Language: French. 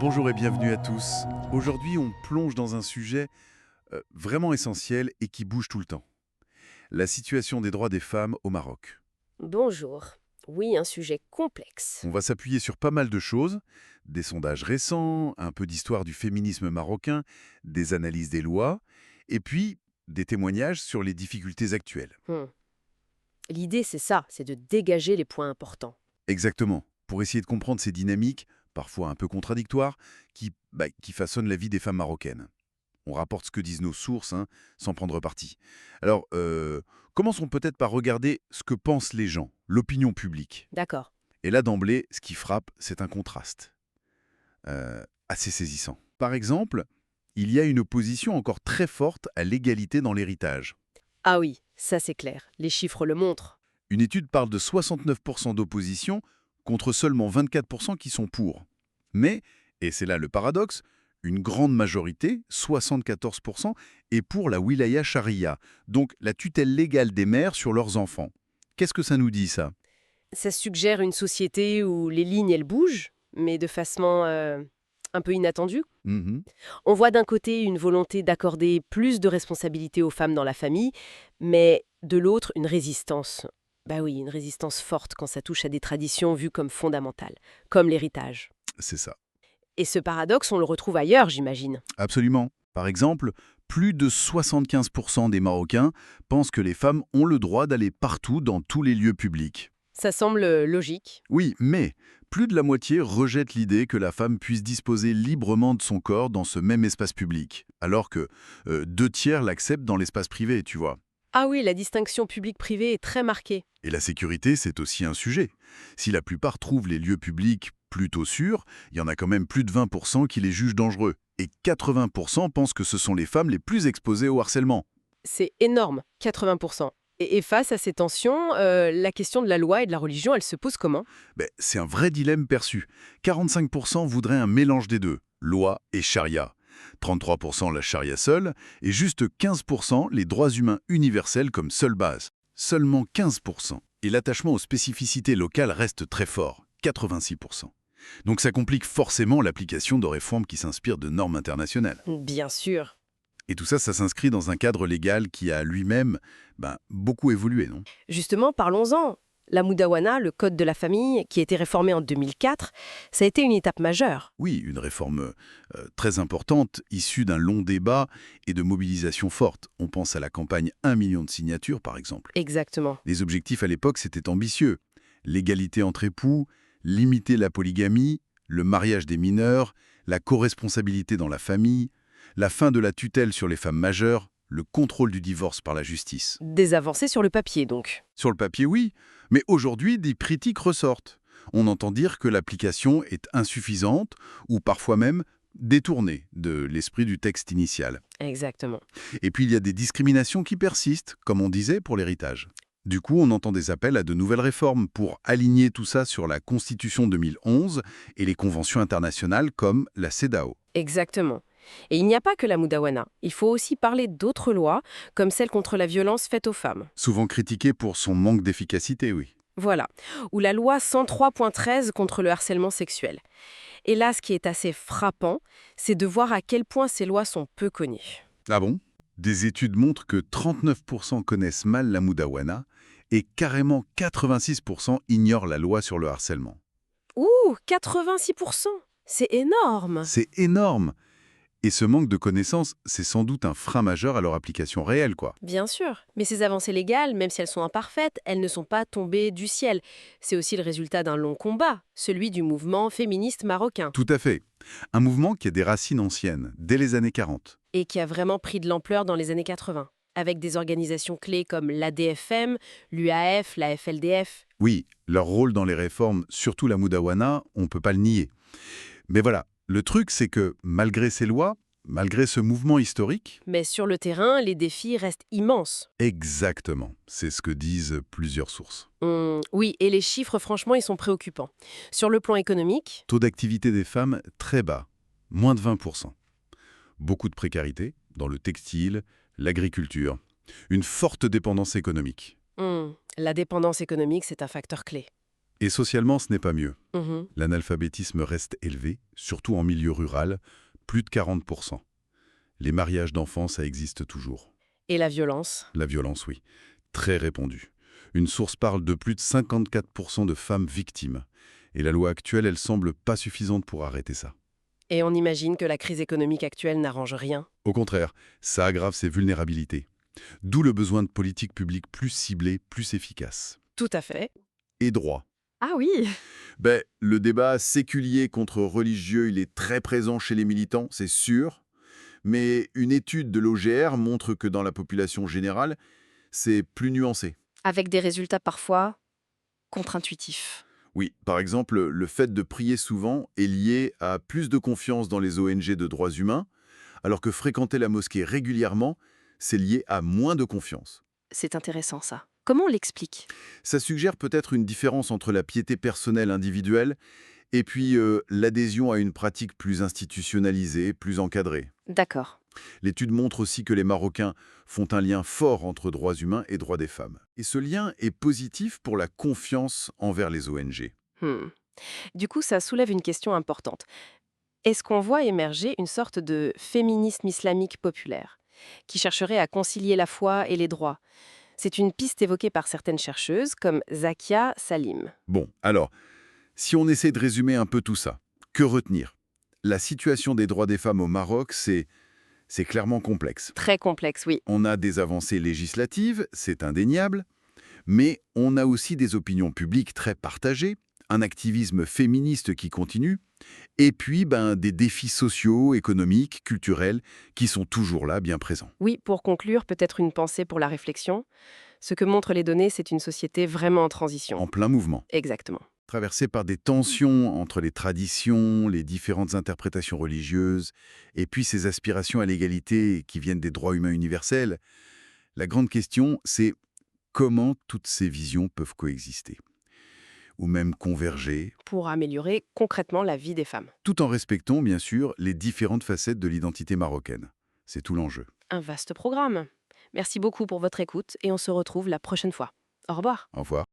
Bonjour et bienvenue à tous. Aujourd'hui, on plonge dans un sujet vraiment essentiel et qui bouge tout le temps. La situation des droits des femmes au Maroc. Bonjour. Oui, un sujet complexe. On va s'appuyer sur pas mal de choses, des sondages récents, un peu d'histoire du féminisme marocain, des analyses des lois, et puis des témoignages sur les difficultés actuelles. Hmm. L'idée, c'est ça, c'est de dégager les points importants. Exactement, pour essayer de comprendre ces dynamiques, parfois un peu contradictoires, qui façonnent la vie des femmes marocaines. On rapporte ce que disent nos sources, hein, sans prendre parti. Alors, commençons peut-être par regarder ce que pensent les gens, l'opinion publique. D'accord. Et là, d'emblée, ce qui frappe, c'est un contraste assez saisissant. Par exemple, il y a une opposition encore très forte à l'égalité dans l'héritage. Ah oui, ça c'est clair. Les chiffres le montrent. Une étude parle de 69% d'opposition contre seulement 24% qui sont pour. Mais, et c'est là le paradoxe, une grande majorité, 74%, est pour la wilaya charia, donc la tutelle légale des mères sur leurs enfants. Qu'est-ce que ça nous dit, ça? Ça suggère une société où les lignes, elles bougent, mais de façon un peu inattendue. Mhm. On voit d'un côté une volonté d'accorder plus de responsabilités aux femmes dans la famille, mais de l'autre, une résistance. Bah oui, une résistance forte quand ça touche à des traditions vues comme fondamentales, comme l'héritage. C'est ça. Et ce paradoxe, on le retrouve ailleurs, j'imagine. Absolument. Par exemple, plus de 75% des Marocains pensent que les femmes ont le droit d'aller partout dans tous les lieux publics. Ça semble logique. Oui, mais plus de la moitié rejette l'idée que la femme puisse disposer librement de son corps dans ce même espace public, alors que 2 tiers l'acceptent dans l'espace privé, tu vois. Ah oui, la distinction public-privé est très marquée. Et la sécurité, c'est aussi un sujet. Si la plupart trouvent les lieux publics plutôt sûrs, il y en a quand même plus de 20% qui les jugent dangereux. Et 80% pensent que ce sont les femmes les plus exposées au harcèlement. C'est énorme, 80%. Et face à ces tensions, la question de la loi et de la religion, elle se pose comment? Ben, c'est un vrai dilemme perçu. 45% voudraient un mélange des deux, loi et charia. 33% la charia seule, et juste 15% les droits humains universels comme seule base. Seulement 15%. Et l'attachement aux spécificités locales reste très fort, 86%. Donc ça complique forcément l'application de réformes qui s'inspirent de normes internationales. Bien sûr. Et tout ça, ça s'inscrit dans un cadre légal qui a lui-même beaucoup évolué, non? Justement, parlons-en. La Moudawana, le code de la famille, qui a été réformé en 2004, ça a été une étape majeure. Oui, une réforme très importante, issue d'un long débat et de mobilisation forte. On pense à la campagne 1 million de signatures, par exemple. Exactement. Les objectifs à l'époque, c'était ambitieux. L'égalité entre époux, limiter la polygamie, le mariage des mineurs, la coresponsabilité dans la famille, la fin de la tutelle sur les femmes majeures, le contrôle du divorce par la justice. Des avancées sur le papier, donc. Sur le papier, oui, mais aujourd'hui, des critiques ressortent. On entend dire que l'application est insuffisante ou parfois même détournée de l'esprit du texte initial. Exactement. Et puis il y a des discriminations qui persistent, comme on disait pour l'héritage. Du coup, on entend des appels à de nouvelles réformes pour aligner tout ça sur la Constitution 2011 et les conventions internationales comme la CEDAW. Exactement. Et il n'y a pas que la Moudawana. Il faut aussi parler d'autres lois, comme celle contre la violence faite aux femmes. Souvent critiquée pour son manque d'efficacité, oui. Voilà. Ou la loi 103.13 contre le harcèlement sexuel. Et là, ce qui est assez frappant, c'est de voir à quel point ces lois sont peu connues. Ah bon? Des études montrent que 39% connaissent mal la Moudawana et carrément 86% ignorent la loi sur le harcèlement. Ouh, 86%. C'est énorme. C'est énorme! Et ce manque de connaissances, c'est sans doute un frein majeur à leur application réelle, quoi. Bien sûr. Mais ces avancées légales, même si elles sont imparfaites, elles ne sont pas tombées du ciel. C'est aussi le résultat d'un long combat, celui du mouvement féministe marocain, Tout à fait. Un mouvement qui a des racines anciennes, dès les années 40. et qui a vraiment pris de l'ampleur dans les années 80, avec des organisations clés comme l'ADFM, l'UAF, la FLDF. Oui, leur rôle dans les réformes, surtout la Moudawana, on ne peut pas le nier. Mais voilà, le truc, c'est que malgré ces lois, malgré ce mouvement historique, Mais sur le terrain, les défis restent immenses. exactement, c'est ce que disent plusieurs sources. Oui, et les chiffres, franchement, ils sont préoccupants. Sur le plan économique, Taux d'activité des femmes très bas, moins de 20%. Beaucoup de précarité dans le textile, l'agriculture. Une forte dépendance économique. la dépendance économique, c'est un facteur clé. Et socialement, ce n'est pas mieux. Mhm. L'analphabétisme reste élevé, surtout en milieu rural, plus de 40%. Les mariages d'enfants, ça existe toujours. Et la violence? La violence, oui, très répandue. Une source parle de plus de 54% de femmes victimes. Et la loi actuelle, elle semble pas suffisante pour arrêter ça. Et on imagine que la crise économique actuelle n'arrange rien. Au contraire, ça aggrave ses vulnérabilités. D'où le besoin de politiques publiques plus ciblées, plus efficaces. Tout à fait. Et droit. Ah oui. Le débat séculier contre religieux, il est très présent chez les militants, c'est sûr. Mais une étude de l'OGR montre que dans la population générale, c'est plus nuancé. Avec des résultats parfois contre-intuitifs. Oui, par exemple, le fait de prier souvent est lié à plus de confiance dans les ONG de droits humains, alors que fréquenter la mosquée régulièrement, c'est lié à moins de confiance. C'est intéressant ça. Comment on l'explique? Ça suggère peut-être une différence entre la piété personnelle individuelle et puis l'adhésion à une pratique plus institutionnalisée, plus encadrée. D'accord. L'étude montre aussi que les Marocains font un lien fort entre droits humains et droits des femmes. Et ce lien est positif pour la confiance envers les ONG. Hmm. Du coup, ça soulève une question importante. Est-ce qu'on voit émerger une sorte de féminisme islamique populaire, qui chercherait à concilier la foi et les droits? C'est une piste évoquée par certaines chercheuses, comme Zakia Salim. Bon, alors, si on essaie de résumer un peu tout ça, que retenir? La situation des droits des femmes au Maroc, c'est clairement complexe. Très complexe, oui. On a des avancées législatives, c'est indéniable, mais on a aussi des opinions publiques très partagées, un activisme féministe qui continue, et puis des défis sociaux, économiques, culturels qui sont toujours là, bien présents. Oui, pour conclure, peut-être une pensée pour la réflexion. Ce que montrent les données, c'est une société vraiment en transition. En plein mouvement. Exactement. Traversée par des tensions entre les traditions, les différentes interprétations religieuses, et puis ces aspirations à l'égalité qui viennent des droits humains universels, la grande question, c'est comment toutes ces visions peuvent coexister, ou même converger, Pour améliorer concrètement la vie des femmes. tout en respectant, bien sûr, les différentes facettes de l'identité marocaine. C'est tout l'enjeu. Un vaste programme. Merci beaucoup pour votre écoute et on se retrouve la prochaine fois. Au revoir. Au revoir.